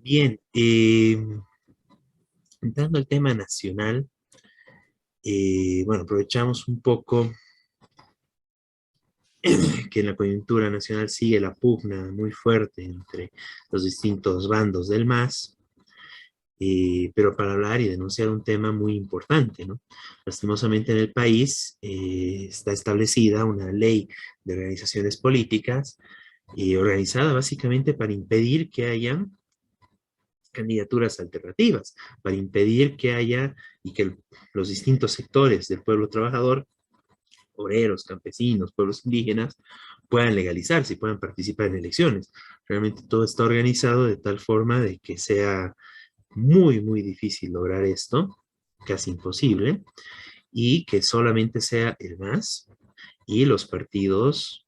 Bien, entrando al tema nacional, bueno, aprovechamos un poco que en la coyuntura nacional sigue la pugna muy fuerte entre los distintos bandos del MAS, pero para hablar y denunciar un tema muy importante, ¿no? Lastimosamente en el país está establecida una ley de organizaciones políticas organizada básicamente para impedir que haya candidaturas alternativas, para impedir que haya y que los distintos sectores del pueblo trabajador, obreros, campesinos, pueblos indígenas, puedan legalizarse y puedan participar en elecciones. Realmente todo está organizado de tal forma de que sea muy, muy difícil lograr esto, casi imposible, y que solamente sea el MAS y los partidos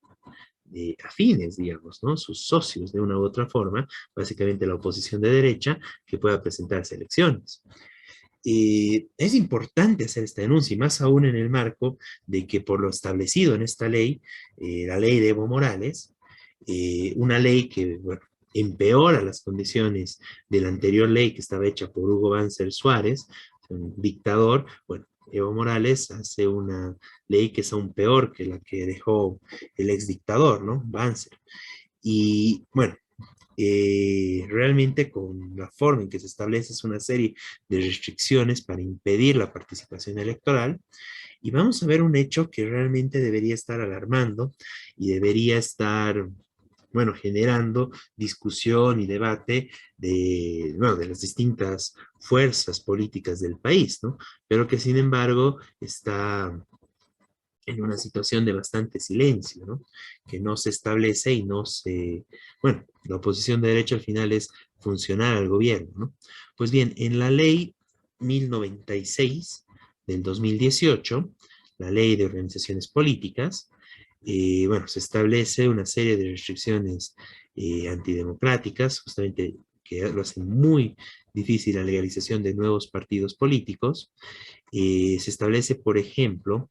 afines, digamos, ¿no? Sus socios de una u otra forma, básicamente la oposición de derecha, que pueda presentarse a elecciones. Es importante hacer esta denuncia, y más aún en el marco de que por lo establecido en esta ley, la ley de Evo Morales, una ley que, bueno, empeora las condiciones de la anterior ley que estaba hecha por Hugo Banzer Suárez, un dictador. Bueno, Evo Morales hace una ley que es aún peor que la que dejó el ex dictador, ¿no? Banzer. Y bueno, realmente con la forma en que se establece es una serie de restricciones para impedir la participación electoral. Y vamos a ver un hecho que realmente debería estar alarmando y debería estar, bueno, generando discusión y debate de, bueno, de las distintas fuerzas políticas del país, ¿no? Pero que sin embargo está en una situación de bastante silencio, ¿no? Que no se establece y no se... Bueno, la oposición de derecha al final es funcionar al gobierno, ¿no? Pues bien, en la ley 1096 del 2018, la ley de organizaciones políticas, bueno, se establece una serie de restricciones antidemocráticas, justamente que lo hacen muy difícil la legalización de nuevos partidos políticos. Se establece, por ejemplo,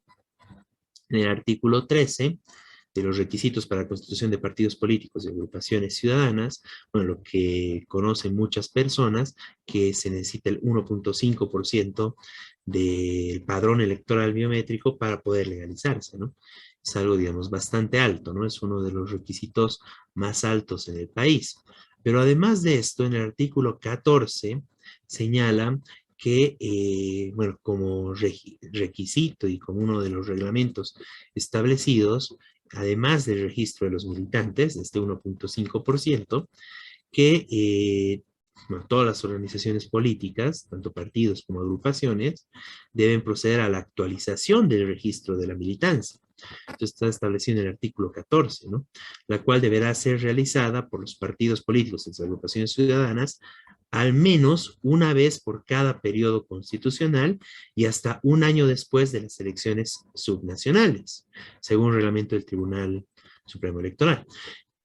en el artículo 13 de los requisitos para la constitución de partidos políticos y agrupaciones ciudadanas, bueno, lo que conocen muchas personas, que se necesita el 1.5% del padrón electoral biométrico para poder legalizarse, ¿no? Es algo, digamos, bastante alto, ¿no? Es uno de los requisitos más altos en el país. Pero además de esto, en el artículo 14 señala que, bueno, como requisito y como uno de los reglamentos establecidos, además del registro de los militantes, de este 1.5%, que bueno, todas las organizaciones políticas, tanto partidos como agrupaciones, deben proceder a la actualización del registro de la militancia. Esto está establecido en el artículo 14, ¿no? La cual deberá ser realizada por los partidos políticos y las agrupaciones ciudadanas al menos una vez por cada periodo constitucional y hasta un año después de las elecciones subnacionales, según el reglamento del Tribunal Supremo Electoral.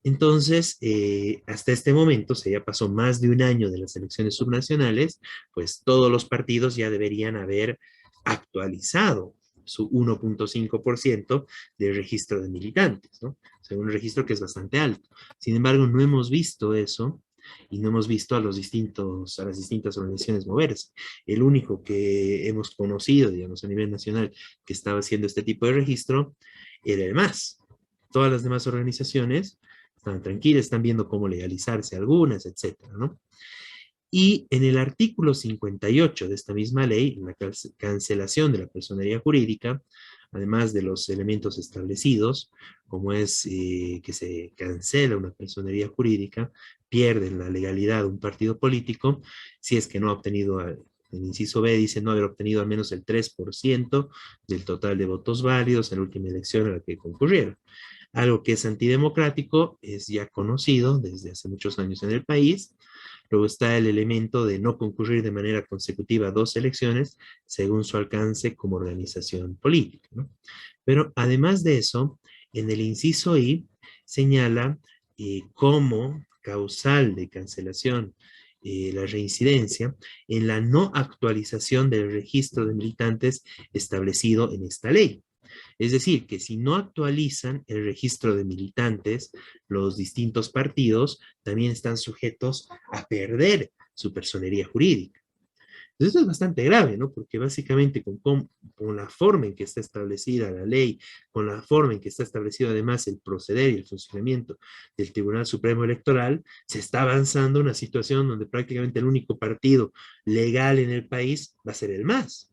Entonces, hasta este momento, se ya pasó más de un año de las elecciones subnacionales, pues todos los partidos ya deberían haber actualizado su 1.5% de registro de militantes, ¿no? O sea, un registro que es bastante alto. Sin embargo, no hemos visto eso y no hemos visto a a las distintas organizaciones moverse. El único que hemos conocido, digamos, a nivel nacional que estaba haciendo este tipo de registro era el MAS. Todas las demás organizaciones están tranquilas, están viendo cómo legalizarse algunas, etcétera, ¿no? Y en el artículo 58 de esta misma ley, la cancelación de la personería jurídica, además de los elementos establecidos, como es que se cancela una personería jurídica, pierde la legalidad un partido político, si es que no ha obtenido, el inciso B dice no haber obtenido al menos el 3% del total de votos válidos en la última elección a la que concurrieron. Algo que es antidemocrático, es ya conocido desde hace muchos años en el país. Luego está el elemento de no concurrir de manera consecutiva a dos elecciones según su alcance como organización política, ¿no? Pero además de eso, en el inciso I señala como causal de cancelación la reincidencia en la no actualización del registro de militantes establecido en esta ley. Es decir, que si no actualizan el registro de militantes, los distintos partidos también están sujetos a perder su personería jurídica. Entonces, esto es bastante grave, ¿no? Porque básicamente con la forma en que está establecida la ley, con la forma en que está establecido además el proceder y el funcionamiento del Tribunal Supremo Electoral, se está avanzando una situación donde prácticamente el único partido legal en el país va a ser el MAS.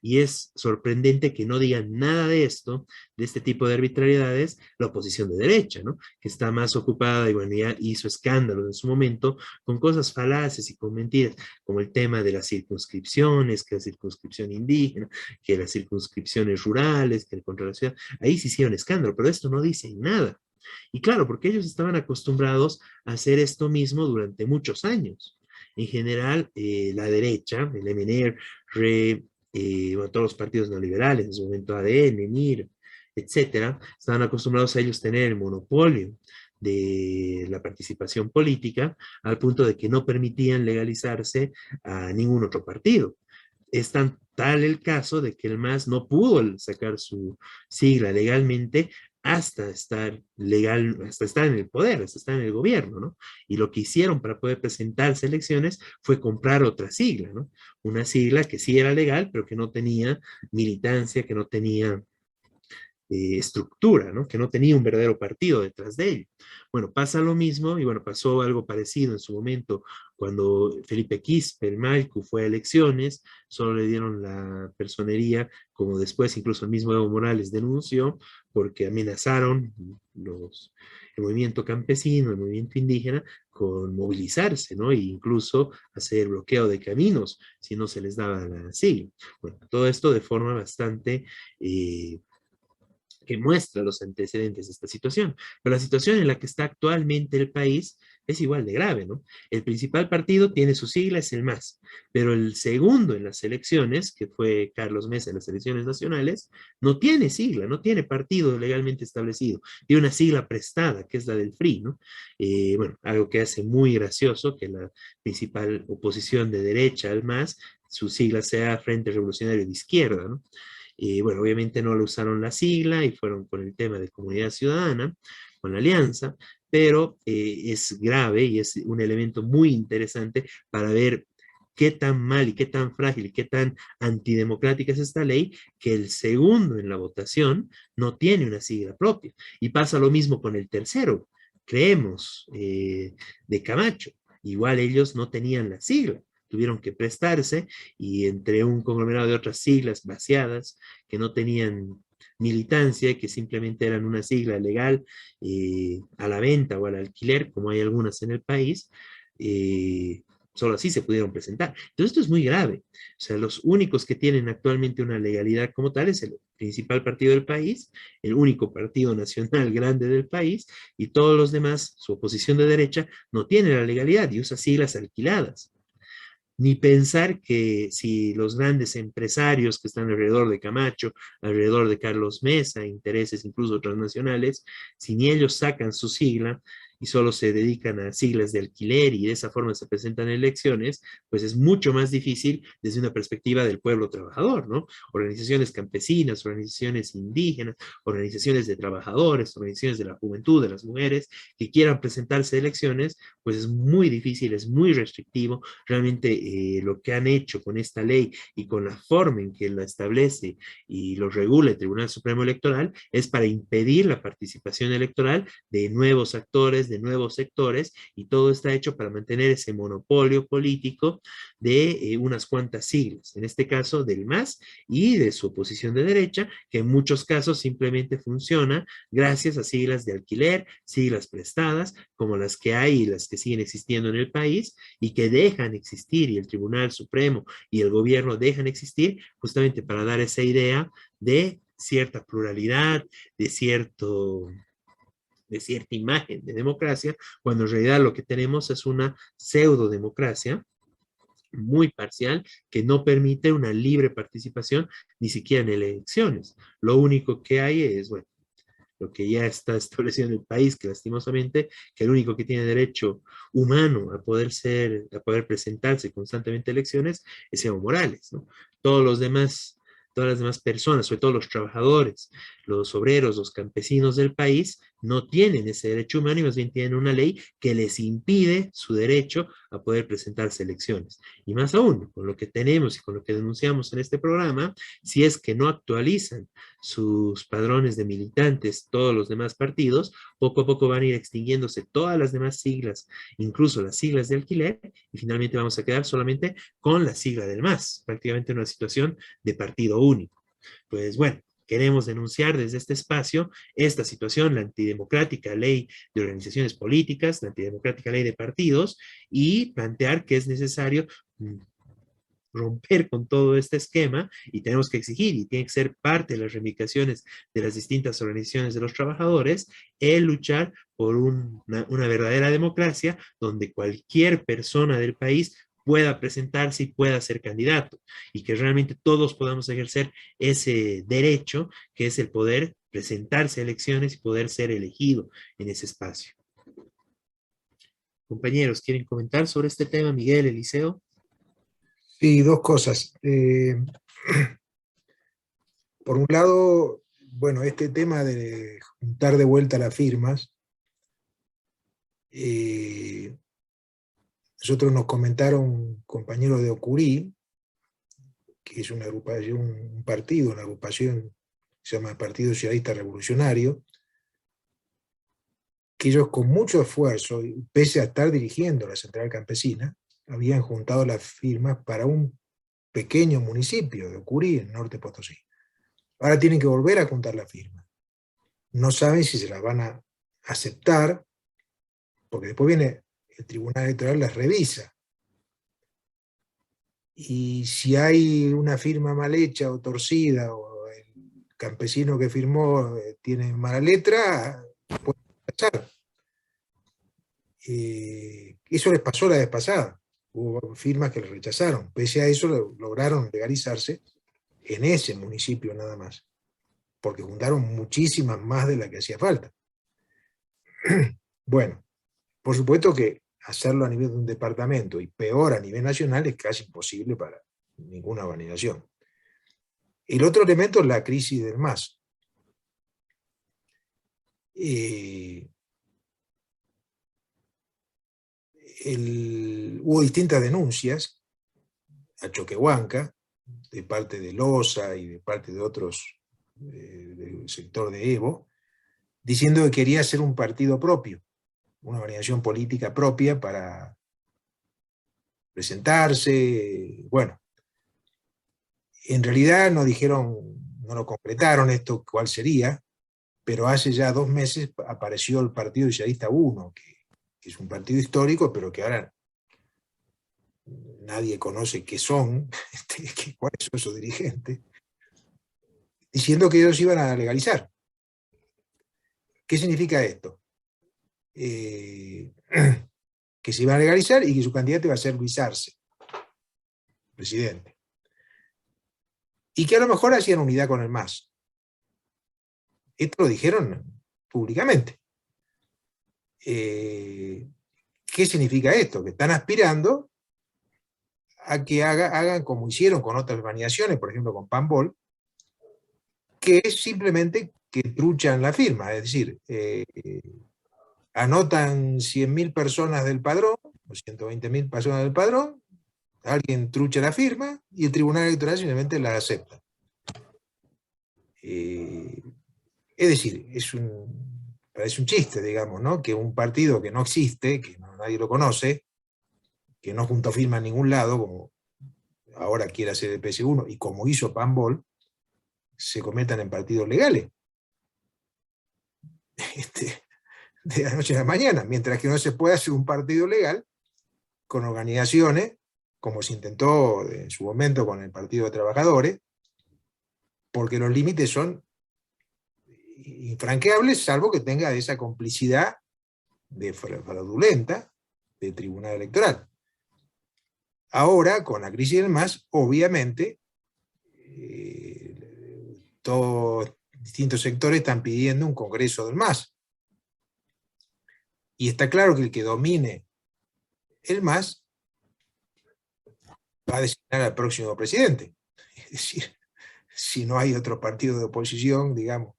Y es sorprendente que no digan nada de esto, de este tipo de arbitrariedades, la oposición de derecha, ¿no? Que está más ocupada y bueno, ya hizo escándalos en su momento con cosas falaces y con mentiras, como el tema de las circunscripciones, que la circunscripción indígena, que las circunscripciones rurales, que el contra la ciudad. Ahí se hicieron escándalo, pero esto no dice nada. Y claro, porque ellos estaban acostumbrados a hacer esto mismo durante muchos años. En general, la derecha, el MNR, bueno, todos los partidos neoliberales, en su momento ADN, MIR, etcétera, estaban acostumbrados a ellos tener el monopolio de la participación política al punto de que no permitían legalizarse a ningún otro partido. Es tan tal el caso de que el MAS no pudo sacar su sigla legalmente hasta estar legal, hasta estar en el poder, hasta estar en el gobierno, ¿no? Y lo que hicieron para poder presentarse a elecciones fue comprar otra sigla, ¿no? Una sigla que sí era legal, pero que no tenía militancia, que no tenía estructura, ¿no? Que no tenía un verdadero partido detrás de ello. Bueno, pasa lo mismo, y bueno, pasó algo parecido en su momento cuando Felipe Quispe, el Maicu, fue a elecciones, solo le dieron la personería, como después incluso el mismo Evo Morales denunció, porque amenazaron el movimiento campesino, el movimiento indígena, con movilizarse, ¿no? E incluso hacer bloqueo de caminos si no se les daba la sigla. Bueno, todo esto de forma bastante que muestra los antecedentes de esta situación. Pero la situación en la que está actualmente el país es igual de grave, ¿no? El principal partido tiene su sigla, es el MAS, pero el segundo en las elecciones, que fue Carlos Mesa en las elecciones nacionales, no tiene sigla, no tiene partido legalmente establecido, tiene una sigla prestada, que es la del FRI, ¿no? Bueno, algo que hace muy gracioso que la principal oposición de derecha al MAS, su sigla sea Frente Revolucionario de Izquierda, ¿no? Bueno, obviamente no lo usaron la sigla y fueron con el tema de comunidad ciudadana, con la alianza, pero es grave y es un elemento muy interesante para ver qué tan mal y qué tan frágil y qué tan antidemocrática es esta ley, que el segundo en la votación no tiene una sigla propia. Y pasa lo mismo con el tercero, creemos, de Camacho. Igual ellos no tenían la sigla, tuvieron que prestarse y entre un conglomerado de otras siglas vaciadas que no tenían militancia, que simplemente eran una sigla legal a la venta o al alquiler, como hay algunas en el país, solo así se pudieron presentar. Entonces esto es muy grave. O sea, los únicos que tienen actualmente una legalidad como tal es el principal partido del país, el único partido nacional grande del país, y todos los demás, su oposición de derecha, no tiene la legalidad y usa siglas alquiladas. Ni pensar que si los grandes empresarios que están alrededor de Camacho, alrededor de Carlos Mesa, intereses incluso transnacionales, si ni ellos sacan su sigla y solo se dedican a siglas de alquiler y de esa forma se presentan elecciones, pues es mucho más difícil desde una perspectiva del pueblo trabajador, ¿no? Organizaciones campesinas, organizaciones indígenas, organizaciones de trabajadores, organizaciones de la juventud, de las mujeres, que quieran presentarse a elecciones, pues es muy difícil, es muy restrictivo. Realmente lo que han hecho con esta ley y con la forma en que la establece y lo regula el Tribunal Supremo Electoral es para impedir la participación electoral de nuevos actores, de nuevos sectores, y todo está hecho para mantener ese monopolio político de unas cuantas siglas, en este caso del MAS y de su oposición de derecha, que en muchos casos simplemente funciona gracias a siglas de alquiler, siglas prestadas, como las que hay y las que siguen existiendo en el país y que dejan existir, y el Tribunal Supremo y el gobierno dejan existir justamente para dar esa idea de cierta pluralidad, de de cierta imagen de democracia, cuando en realidad lo que tenemos es una pseudo democracia muy parcial que no permite una libre participación ni siquiera en elecciones. Lo único que hay es, bueno, lo que ya está establecido en el país, que lastimosamente, que el único que tiene derecho humano a poder ser, a poder presentarse constantemente a elecciones es Evo Morales, ¿no? Todos los demás todas las demás personas, sobre todo los trabajadores, los obreros, los campesinos del país, no tienen ese derecho humano y más bien tienen una ley que les impide su derecho a poder presentarse elecciones. Y más aún, con lo que tenemos y con lo que denunciamos en este programa, si es que no actualizan sus padrones de militantes todos los demás partidos, poco a poco van a ir extinguiéndose todas las demás siglas, incluso las siglas de alquiler, y finalmente vamos a quedar solamente con la sigla del MAS, prácticamente una situación de partido único. Pues bueno, queremos denunciar desde este espacio esta situación, la antidemocrática ley de organizaciones políticas, la antidemocrática ley de partidos, y plantear que es necesario romper con todo este esquema y tenemos que exigir y tiene que ser parte de las reivindicaciones de las distintas organizaciones de los trabajadores el luchar por una verdadera democracia donde cualquier persona del país pueda presentarse y pueda ser candidato y que realmente todos podamos ejercer ese derecho que es el poder presentarse a elecciones y poder ser elegido en ese espacio. Compañeros, ¿quieren comentar sobre este tema, Miguel, Eliseo? Sí, dos cosas. Por un lado, bueno, este tema de juntar de vuelta las firmas, nosotros nos comentaron compañeros de Ocurí, que es una agrupación, un partido, una agrupación que se llama Partido Socialista Revolucionario, que ellos con mucho esfuerzo, pese a estar dirigiendo la Central Campesina, habían juntado las firmas para un pequeño municipio de Ocurí, en Norte Potosí. Ahora tienen que volver a juntar la firma. No saben si se la van a aceptar, porque después viene el Tribunal Electoral, las revisa. Y si hay una firma mal hecha o torcida, o el campesino que firmó tiene mala letra, puede pasar. Eso les pasó la vez pasada. Hubo firmas que le rechazaron. Pese a eso, lograron legalizarse en ese municipio nada más, porque juntaron muchísimas más de las que hacía falta. Bueno, por supuesto que hacerlo a nivel de un departamento y peor a nivel nacional es casi imposible para ninguna organización. El otro elemento es la crisis del MAS. Hubo distintas denuncias a Choquehuanca de parte de LOSA y de parte de otros del sector de Evo, diciendo que quería hacer un partido propio, una organización política propia para presentarse. Bueno, en realidad no dijeron, no lo concretaron esto cuál sería, pero hace ya 2 meses apareció el Partido Socialista 1, que es un partido histórico, pero que ahora nadie conoce qué son, cuáles son esos dirigentes, diciendo que ellos iban a legalizar. ¿Qué significa esto? Que se iban a legalizar y que su candidato iba a ser Luis Arce, presidente. Y que a lo mejor hacían unidad con el MAS. Esto lo dijeron públicamente. ¿Qué significa esto? Que están aspirando a que hagan como hicieron con otras organizaciones, por ejemplo con Pambol, que es simplemente que truchan la firma, es decir, anotan 100.000 personas del padrón, o 120.000 personas del padrón, alguien trucha la firma y el Tribunal Electoral simplemente la acepta. Es decir, parece un chiste, digamos, ¿no? Que un partido que no existe, que nadie lo conoce, que no juntó firma en ningún lado, como ahora quiere hacer el PS1, y como hizo Pambol, se cometan en partidos legales. De la noche a la mañana, mientras que no se puede hacer un partido legal con organizaciones, como se intentó en su momento con el Partido de Trabajadores, porque los límites son infranqueables, salvo que tenga esa complicidad fraudulenta del Tribunal Electoral. Ahora, con la crisis del MAS, obviamente, todos distintos sectores están pidiendo un congreso del MAS. Y está claro que el que domine el MAS va a designar al próximo presidente. Es decir, si no hay otro partido de oposición, digamos.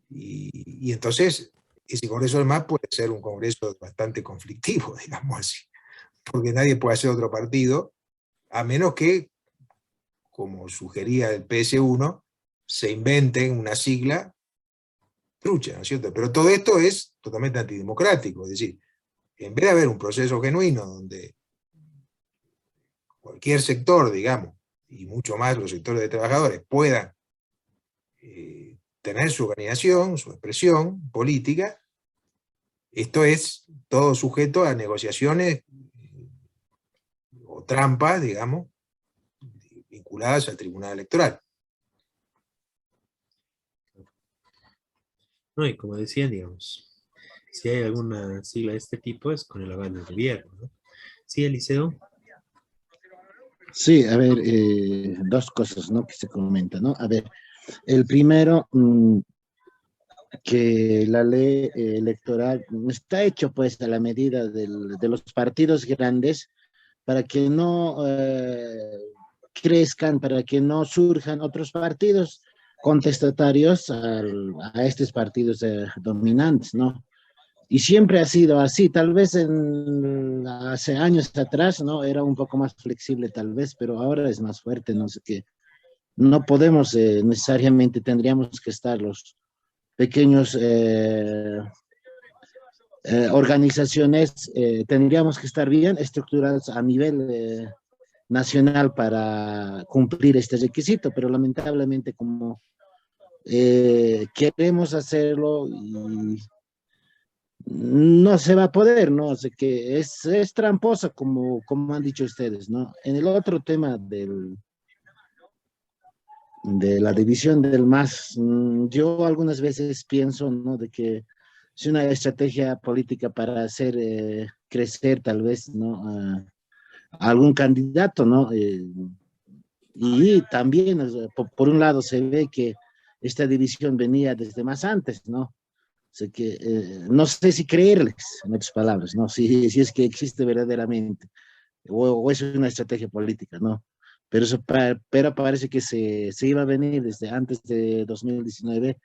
Y entonces, ese Congreso del MAS puede ser un Congreso bastante conflictivo, digamos así, porque nadie puede hacer otro partido, a menos que, como sugería el PS1, se inventen una sigla trucha, ¿no es cierto? Pero todo esto es totalmente antidemocrático, es decir, en vez de haber un proceso genuino donde cualquier sector, digamos, y mucho más los sectores de trabajadores, puedan tener su organización, su expresión política, esto es todo sujeto a negociaciones o trampas, digamos, vinculadas al Tribunal Electoral. No, y como decían, digamos, si hay alguna sigla de este tipo es con el aval del gobierno, ¿no? Sí, Eliseo. Sí, a ver, dos cosas, ¿no? Que se comentan, ¿no? A ver, el primero, que la ley electoral está hecho pues a la medida de los partidos grandes para que no crezcan, para que no surjan otros partidos contestatarios a estos partidos dominantes, ¿no? Y siempre ha sido así, tal vez hace años atrás, ¿no? Era un poco más flexible tal vez, pero ahora es más fuerte, no sé qué. No podemos necesariamente, tendríamos que estar los pequeños organizaciones, tendríamos que estar bien estructuradas a nivel nacional para cumplir este requisito, pero lamentablemente como queremos hacerlo y no se va a poder, ¿no? O sea que es tramposa, como han dicho ustedes, ¿no? En el otro tema de la división del MAS, yo algunas veces pienso, ¿no? De que es una estrategia política para hacer crecer tal vez, ¿no? A algún candidato, ¿no? Y también, o sea, por un lado, se ve que esta división venía desde más antes, ¿no? O sea que no sé si creerles, en otras palabras, ¿no? Si es que existe verdaderamente, o es una estrategia política, ¿no? Pero, pero parece que se iba a venir desde antes de 2019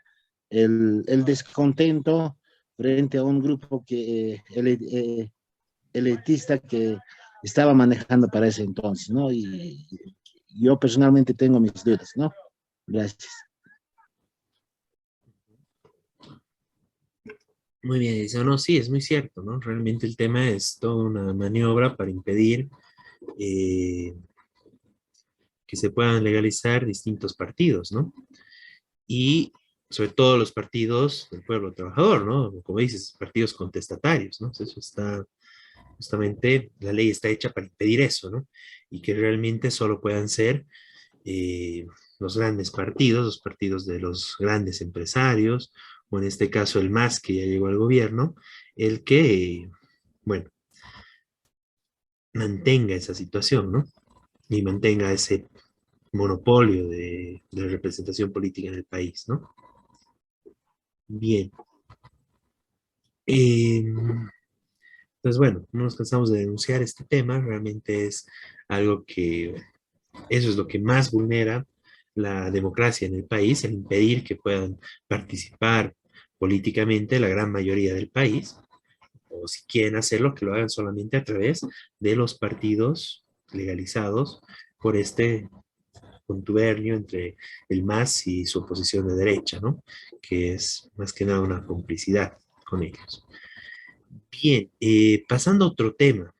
el descontento frente a un grupo elitista que estaba manejando para ese entonces, ¿no? Y yo personalmente tengo mis dudas, ¿no? Gracias. Muy bien, Eliseo. No, sí, es muy cierto, ¿no? Realmente el tema es toda una maniobra para impedir eh, que se puedan legalizar distintos partidos, ¿no? Y sobre todo los partidos del pueblo trabajador, ¿no? Como dices, partidos contestatarios, ¿no? Eso está, justamente, la ley está hecha para impedir eso, ¿no? Y que realmente solo puedan ser los grandes partidos, los partidos de los grandes empresarios, o en este caso el MAS que ya llegó al gobierno, el que, bueno, mantenga esa situación, ¿no? Y mantenga ese monopolio de representación política en el país, ¿no? Bien. Entonces, bueno, no nos cansamos de denunciar este tema, realmente es algo que, eso es lo que más vulnera la democracia en el país, el impedir que puedan participar políticamente la gran mayoría del país, o si quieren hacerlo, que lo hagan solamente a través de los partidos legalizados por este contubernio entre el MAS y su oposición de derecha, ¿no? Que es más que nada una complicidad con ellos. Bien, pasando a otro tema.